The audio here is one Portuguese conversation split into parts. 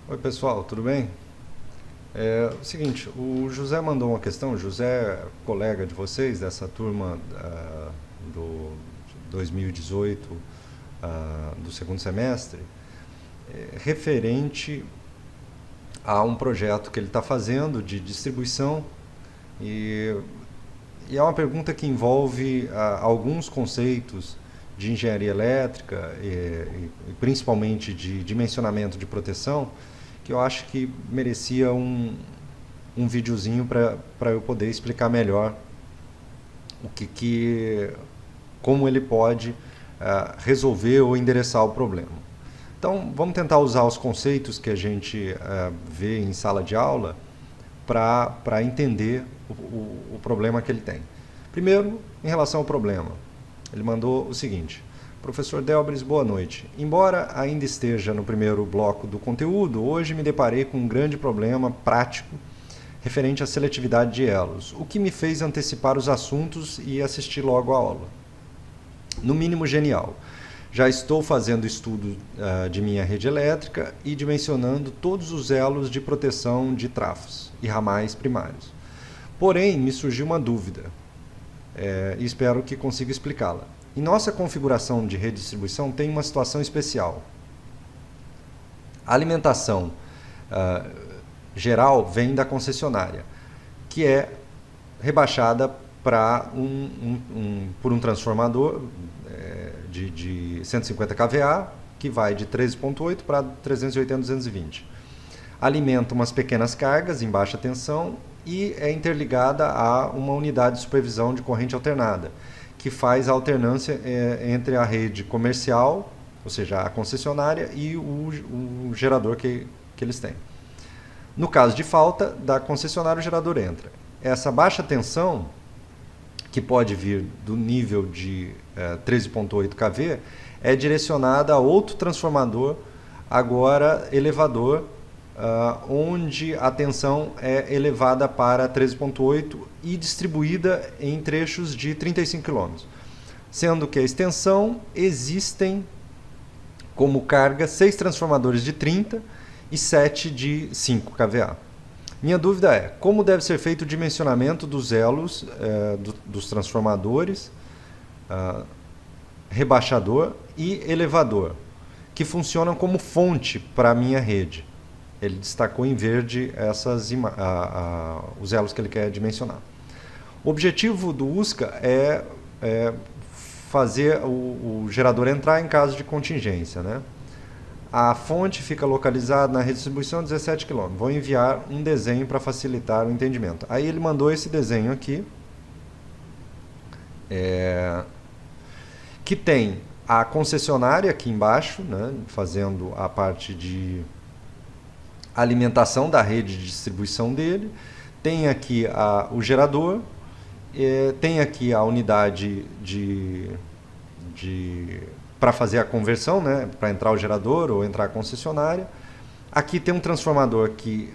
Oi pessoal, tudo bem? É o seguinte, o José mandou uma questão. O José é colega de vocês, dessa turma do 2018, do segundo semestre, referente a um projeto que ele está fazendo de distribuição e, e é uma pergunta que envolve alguns conceitos de engenharia elétrica e principalmente de dimensionamento de proteção, que eu acho que merecia um videozinho para eu poder explicar melhor como ele pode resolver ou endereçar o problema. Então, vamos tentar usar os conceitos que a gente vê em sala de aula para entender o problema que ele tem. Primeiro, em relação ao problema, ele mandou o seguinte: Professor Delbres, boa noite. Embora ainda esteja no primeiro bloco do conteúdo, hoje me deparei com um grande problema prático referente à seletividade de elos, o que me fez antecipar os assuntos e assistir logo à aula. No mínimo genial. Já estou fazendo estudo de minha rede elétrica e dimensionando todos os elos de proteção de trafos e ramais primários. Porém, me surgiu uma dúvida e espero que consiga explicá-la. Em nossa configuração de redistribuição tem uma situação especial. A alimentação geral vem da concessionária, que é rebaixada por um transformador de 150 kVA, que vai de 13.8 para 380-220. Alimenta umas pequenas cargas em baixa tensão e é interligada a uma unidade de supervisão de corrente alternada, que faz a alternância entre a rede comercial, ou seja, a concessionária, e o gerador que eles têm. No caso de falta da concessionária, o gerador entra. Essa baixa tensão, que pode vir do nível de 13.8 kV, é direcionada a outro transformador, agora elevador, onde a tensão é elevada para 13.8 e distribuída em trechos de 35 km. Sendo que a extensão existem como carga 6 transformadores de 30 e 7 de 5 kVA. Minha dúvida é, como deve ser feito o dimensionamento dos elos dos transformadores, rebaixador e elevador, que funcionam como fonte para a minha rede. Ele destacou em verde os elos que ele quer dimensionar. O objetivo do USCA é fazer o gerador entrar em caso de contingência, né? A fonte fica localizada na redistribuição 17 km. Vou enviar um desenho para facilitar o entendimento. Aí ele mandou esse desenho aqui, que tem a concessionária aqui embaixo, né, fazendo a parte de alimentação da rede de distribuição dele. Tem aqui o gerador, tem aqui a unidade para fazer a conversão, né, para entrar o gerador ou entrar a concessionária. Aqui tem um transformador que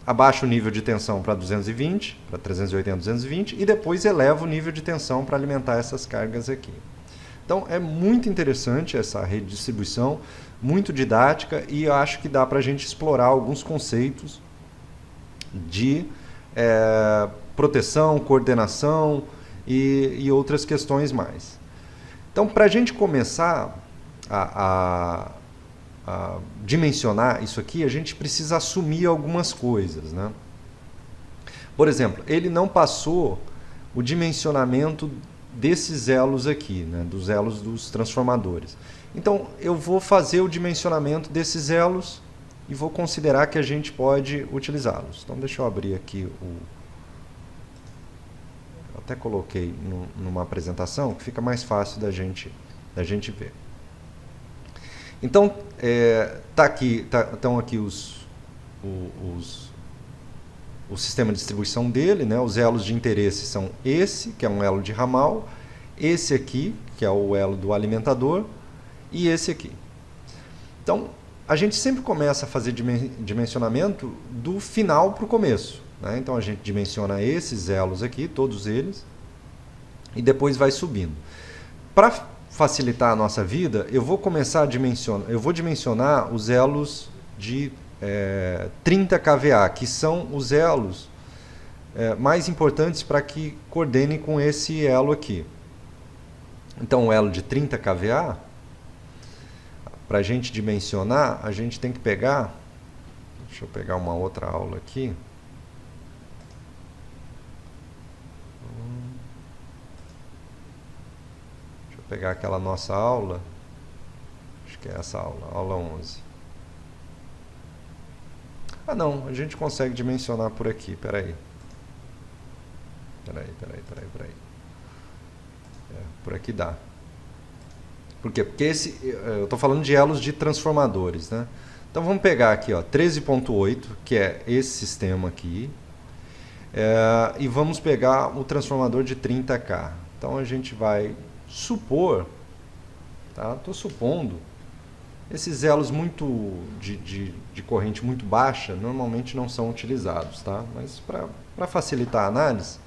abaixa o nível de tensão para 220, para 380, 220, e depois eleva o nível de tensão para alimentar essas cargas aqui. Então é muito interessante essa rede de distribuição, muito didática, e eu acho que dá para a gente explorar alguns conceitos de proteção, coordenação e outras questões mais. Então, para a gente começar a dimensionar isso aqui, a gente precisa assumir algumas coisas, né? Por exemplo, ele não passou o dimensionamento desses elos aqui, né, dos elos dos transformadores. Então, eu vou fazer o dimensionamento desses elos e vou considerar que a gente pode utilizá-los. Então, deixa eu abrir aqui até coloquei numa apresentação que fica mais fácil da gente ver. Então, estão aqui o sistema de distribuição dele, né? Os elos de interesse são esse, que é um elo de ramal, esse aqui, que é o elo do alimentador, e esse aqui. Então, a gente sempre começa a fazer dimensionamento do final para o começo, né? Então, a gente dimensiona esses elos aqui, todos eles, e depois vai subindo. Para facilitar a nossa vida, eu vou dimensionar os elos de 30 kVA, que são os elos mais importantes para que coordene com esse elo aqui. Então, o elo de 30 kVA, para a gente dimensionar, a gente tem que pegar... Deixa eu pegar uma outra aula aqui. Deixa eu pegar aquela nossa aula. Acho que é essa aula, aula 11. Ah, não, a gente consegue dimensionar por aqui, peraí. Peraí. Por aqui dá. Por quê? Porque eu estou falando de elos de transformadores, né? Então vamos pegar aqui, ó, 13.8, que é esse sistema aqui, e vamos pegar o transformador de 30K. Então a gente vai supor, tá? Estou supondo, esses elos de corrente muito baixa normalmente não são utilizados, tá? Mas para facilitar a análise,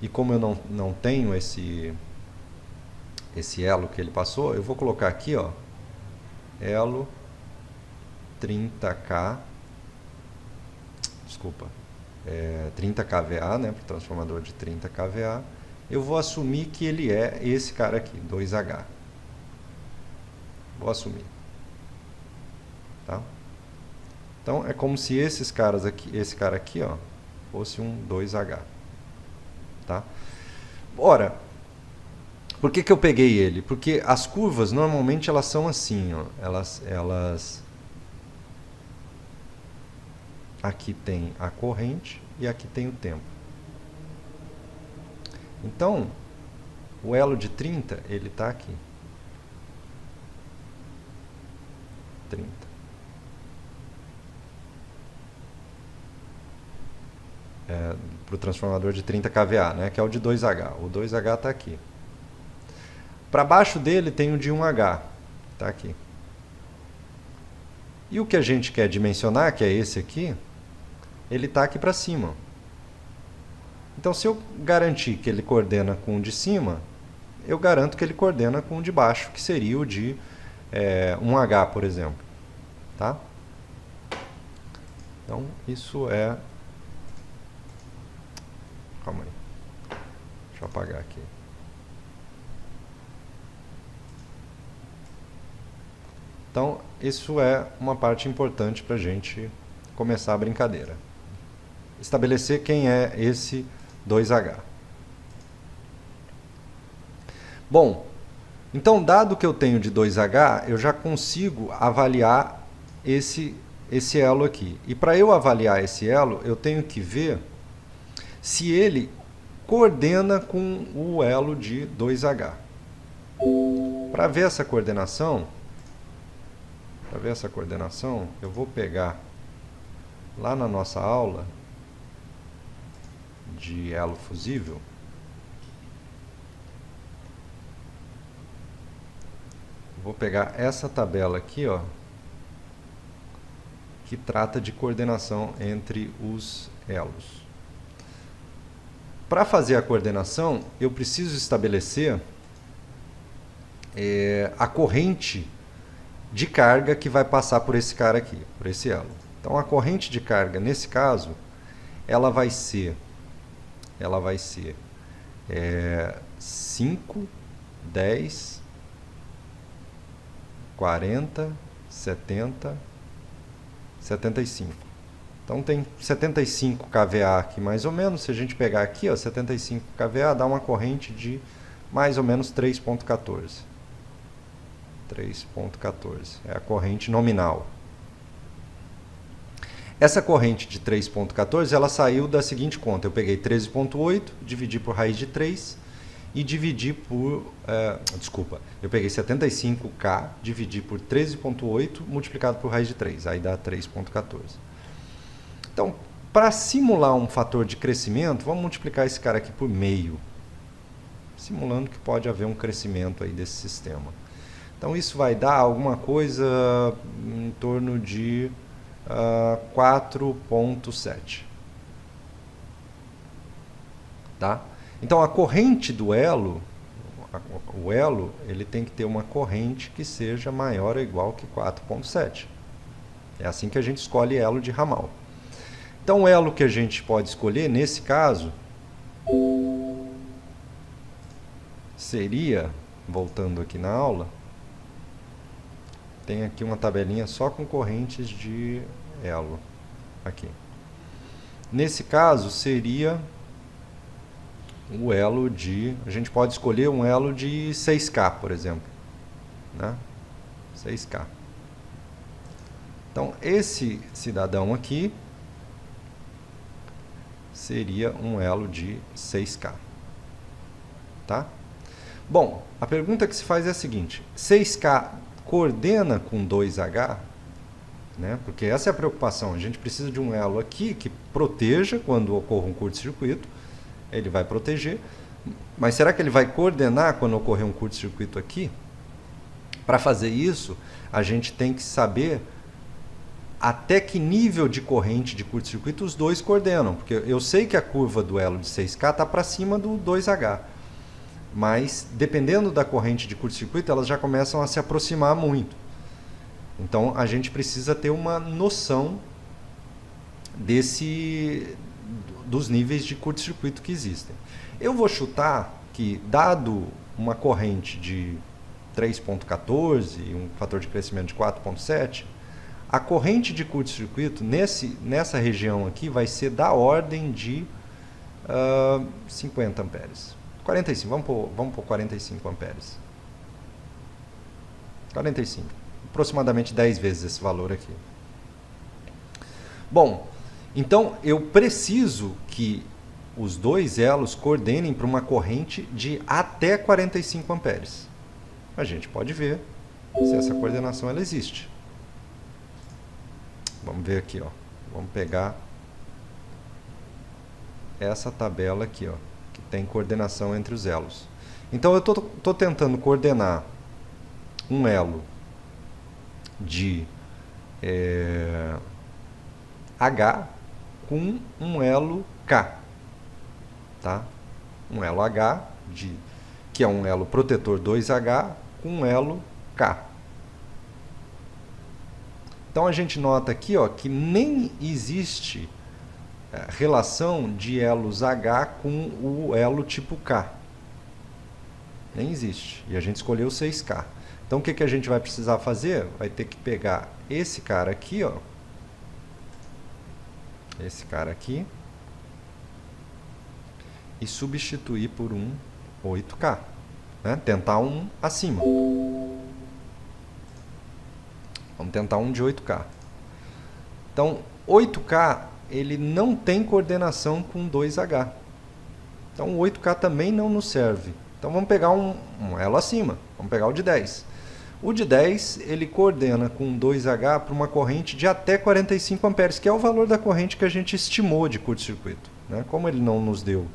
e como eu não tenho esse elo que ele passou, eu vou colocar aqui, ó, elo 30K, desculpa, 30 kVA, né, para o transformador de 30 kVA. Eu vou assumir que ele é esse cara aqui, 2H. Vou assumir. Tá? Então é como se esse cara aqui, ó, fosse um 2H. Tá? Ora, por que eu peguei ele? Porque as curvas normalmente elas são assim, ó, elas aqui tem a corrente e aqui tem o tempo. Então, o elo de 30, ele está aqui. 30. Para o transformador de 30 kVA, né, que é o de 2H. O 2H está aqui. Para baixo dele tem o de 1H. Está aqui. E o que a gente quer dimensionar, que é esse aqui, ele está aqui para cima. Então, se eu garantir que ele coordena com o de cima, eu garanto que ele coordena com o de baixo, que seria o de 1H, por exemplo. Tá? Então, isso é... Calma aí. Deixa eu apagar aqui. Então, isso é uma parte importante para a gente começar a brincadeira. Estabelecer quem é esse 2H. Bom, então, dado que eu tenho de 2H, eu já consigo avaliar esse elo aqui. E para eu avaliar esse elo, eu tenho que ver se ele coordena com o elo de 2H. Para ver essa coordenação, eu vou pegar lá na nossa aula de elo fusível. Vou pegar essa tabela aqui, ó, que trata de coordenação entre os elos. Para fazer a coordenação, eu preciso estabelecer a corrente de carga que vai passar por esse cara aqui, por esse elo. Então, a corrente de carga, nesse caso, ela vai ser 5, 10, 40, 70, 75. Então tem 75 kVA aqui mais ou menos. Se a gente pegar aqui, ó, 75 kVA dá uma corrente de mais ou menos 3.14. 3.14 é a corrente nominal. Essa corrente de 3.14, ela saiu da seguinte conta. Eu peguei 13.8, dividi por raiz de 3 e dividi por... eu peguei 75K, dividi por 13.8, multiplicado por raiz de 3. Aí dá 3.14. Então, para simular um fator de crescimento, vamos multiplicar esse cara aqui por meio. Simulando que pode haver um crescimento aí desse sistema. Então, isso vai dar alguma coisa em torno de 4.7. Tá? Então, a corrente do elo, o elo, ele tem que ter uma corrente que seja maior ou igual que 4.7. É assim que a gente escolhe elo de ramal. Então o elo que a gente pode escolher, nesse caso, seria, voltando aqui na aula, tem aqui uma tabelinha só com correntes de elo. Aqui. Nesse caso, seria o elo de... A gente pode escolher um elo de 6K, por exemplo. Né? 6K. Então, esse cidadão aqui seria um elo de 6K. Tá? Bom, a pergunta que se faz é a seguinte. 6K coordena com 2H? Né? Porque essa é a preocupação. A gente precisa de um elo aqui que proteja quando ocorra um curto-circuito. Ele vai proteger. Mas será que ele vai coordenar quando ocorrer um curto-circuito aqui? Para fazer isso, a gente tem que saber até que nível de corrente de curto-circuito os dois coordenam. Porque eu sei que a curva do elo de 6K está para cima do 2H. Mas, dependendo da corrente de curto-circuito, elas já começam a se aproximar muito. Então, a gente precisa ter uma noção dos níveis de curto-circuito que existem. Eu vou chutar que, dado uma corrente de 3,14 e um fator de crescimento de 4,7, a corrente de curto-circuito nessa região aqui vai ser da ordem de 50 amperes. 45, vamos por 45 amperes. 45. Aproximadamente 10 vezes esse valor aqui. Bom, então eu preciso que os dois elos coordenem para uma corrente de até 45 amperes. A gente pode ver se essa coordenação ela existe. Vamos ver aqui, ó. Vamos pegar essa tabela aqui, ó, que tem coordenação entre os elos. Então eu estou tentando coordenar um elo de H com um elo K, tá? Um elo H, que é um elo protetor 2H, com um elo K. Então a gente nota aqui, ó, que nem existe relação de elos H com o elo tipo K. Nem existe. E a gente escolheu 6K. Então o que a gente vai precisar fazer? Vai ter que pegar esse cara aqui, ó. Esse cara aqui. E substituir por um 8K. Né? Tentar um acima. Vamos tentar um de 8K. Então, 8K, ele não tem coordenação com 2H. Então, o 8K também não nos serve. Então, vamos pegar um elo acima. Vamos pegar o de 10. O de 10, ele coordena com 2H para uma corrente de até 45 amperes, que é o valor da corrente que a gente estimou de curto-circuito. Né? Como ele não nos deu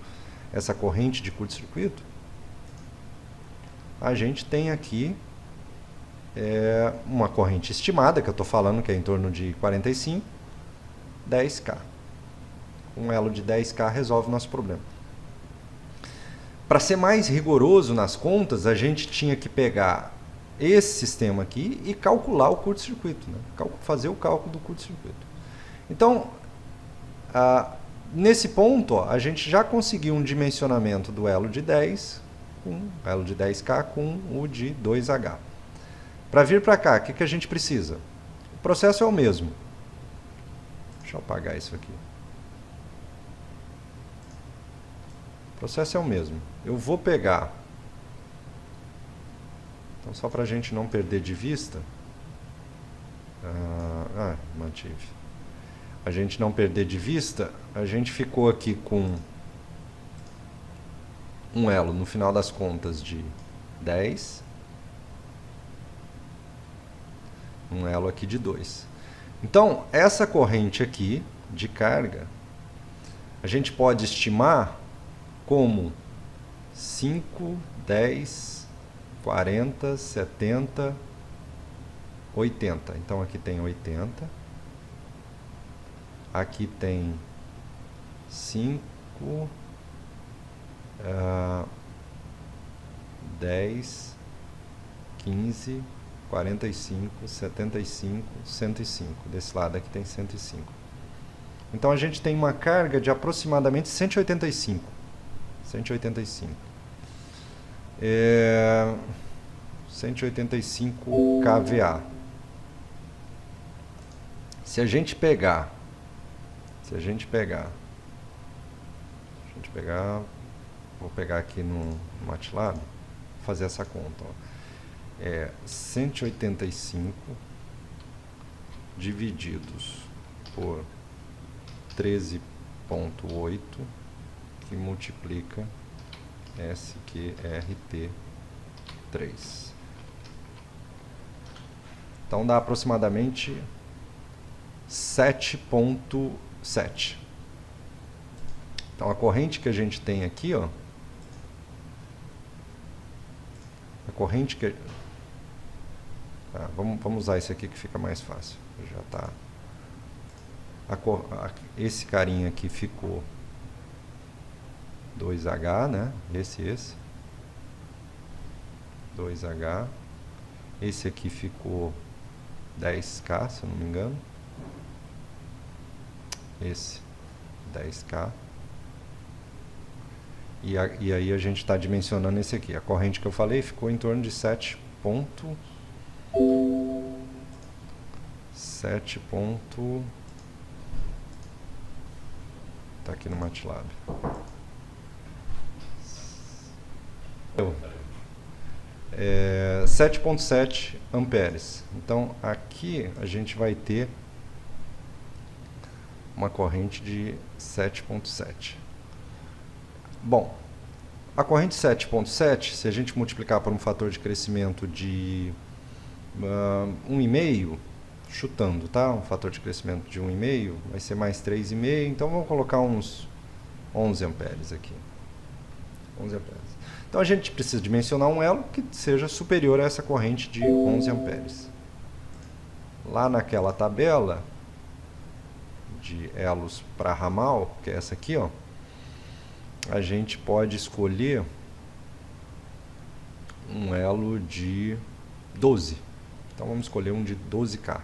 essa corrente de curto-circuito, a gente tem aqui uma corrente estimada, que eu estou falando que é em torno de 45, 10K. Um elo de 10K resolve o nosso problema. Para ser mais rigoroso nas contas, a gente tinha que pegar esse sistema aqui e calcular o curto-circuito, né? Fazer o cálculo do curto-circuito. Então, nesse ponto, ó, a gente já conseguiu um dimensionamento do elo de 10, elo de 10K com o de 2H. Para vir para cá, o que a gente precisa? O processo é o mesmo. Deixa eu apagar isso aqui. O processo é o mesmo. Eu vou pegar... Então, só para a gente não perder de vista... mantive. A gente não perder de vista, a gente ficou aqui com um elo, no final das contas, de 10. Um elo aqui de 2. Então, essa corrente aqui, de carga, a gente pode estimar como 5, 10, 40, 70, 80. Então, aqui tem 80. Aqui tem 5, 10, 15, 45, 75, 105. Desse lado aqui tem 105. Então a gente tem uma carga de aproximadamente 185. 185. 185 kVA. Se a gente pegar, vou pegar aqui no MATLAB, fazer essa conta. Ó. 185 divididos por 13,8 que multiplica SQRT3. Então dá aproximadamente 7,7. Então a corrente que a gente tem aqui, ó, a corrente que vamos usar esse aqui que fica mais fácil. Já tá. Esse carinha aqui ficou 2H, né? Esse 2H. Esse aqui ficou 10K, se eu não me engano. Esse 10K. E aí a gente está dimensionando esse aqui. A corrente que eu falei ficou em torno de 7. Tá aqui no MATLAB. 7,7 amperes. Então aqui a gente vai ter uma corrente de 7,7. Bom, a corrente 7,7, se a gente multiplicar por um fator de crescimento de 1,5, chutando, tá? Um fator de crescimento de 1,5 vai ser mais 3,5, então vamos colocar uns 11 amperes aqui. 11 amperes. Então a gente precisa dimensionar um elo que seja superior a essa corrente de 11 amperes. Lá naquela tabela de elos para ramal, que é essa aqui, ó, a gente pode escolher um elo de 12. Então vamos escolher um de 12K.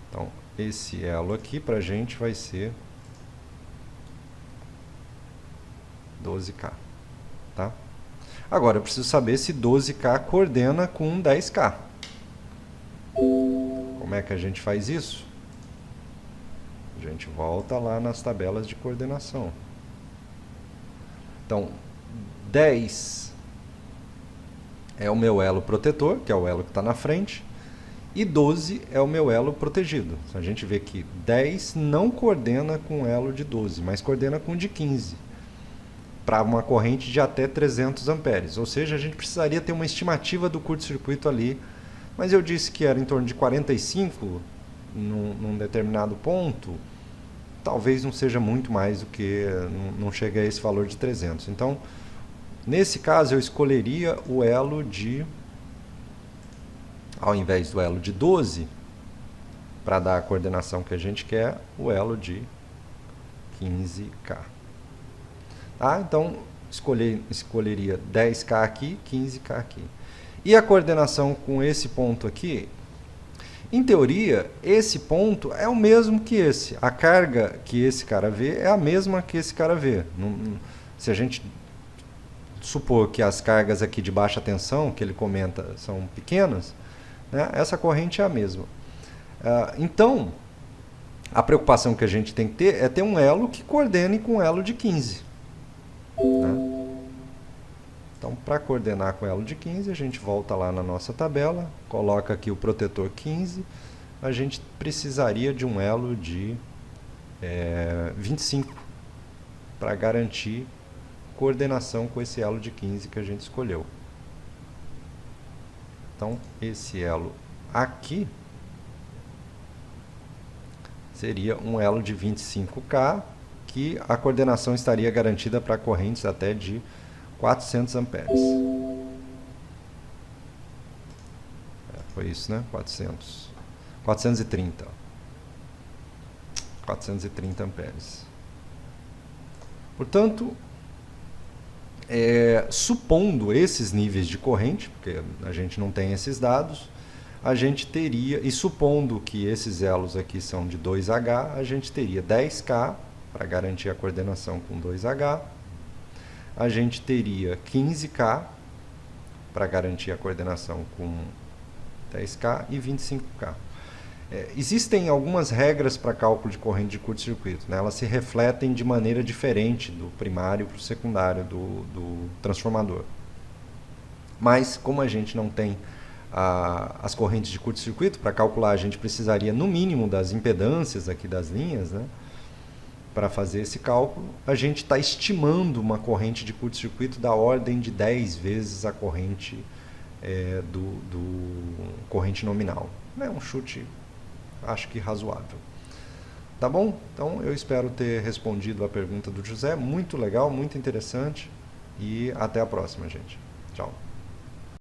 Então esse elo aqui para a gente vai ser 12K. Tá? Agora eu preciso saber se 12K coordena com 10K. Como é que a gente faz isso? A gente volta lá nas tabelas de coordenação. Então, 10 é o meu elo protetor, que é o elo que está na frente, e 12 é o meu elo protegido. A gente vê que 10 não coordena com o elo de 12, mas coordena com o de 15, para uma corrente de até 300 amperes. Ou seja, a gente precisaria ter uma estimativa do curto-circuito ali, mas eu disse que era em torno de 45 num determinado ponto. Talvez não seja muito mais do que, não chega a esse valor de 300. Então, nesse caso, eu escolheria o elo de, ao invés do elo de 12, para dar a coordenação que a gente quer, o elo de 15K. Tá? Então, escolheria 10K aqui, 15K aqui. E a coordenação com esse ponto aqui, em teoria, esse ponto é o mesmo que esse. A carga que esse cara vê é a mesma que esse cara vê. Se a gente supor que as cargas aqui de baixa tensão, que ele comenta, são pequenas, né, essa corrente é a mesma. Então, a preocupação que a gente tem que ter é ter um elo que coordene com o elo de 15. Né? Então, para coordenar com o elo de 15, a gente volta lá na nossa tabela, coloca aqui o protetor 15, a gente precisaria de um elo de 25 para garantir coordenação com esse elo de 15 que a gente escolheu. Então, esse elo aqui seria um elo de 25K, que a coordenação estaria garantida para correntes até de 400 amperes. Foi isso, né? 430. 430 amperes. Portanto, Supondo esses níveis de corrente, porque a gente não tem esses dados, a gente teria, e supondo que esses elos aqui são de 2H, a gente teria 10K para garantir a coordenação com 2H, a gente teria 15K para garantir a coordenação com 10K e 25K. Existem algumas regras para cálculo de corrente de curto-circuito, né? Elas se refletem de maneira diferente do primário para o secundário do transformador. Mas, como a gente não tem as correntes de curto-circuito, para calcular a gente precisaria no mínimo das impedâncias aqui das linhas, né? Para fazer esse cálculo, a gente está estimando uma corrente de curto-circuito da ordem de 10 vezes a corrente do corrente nominal. É um chute, acho que razoável. Tá bom? Então eu espero ter respondido a pergunta do José. Muito legal, muito interessante. E até a próxima, gente. Tchau.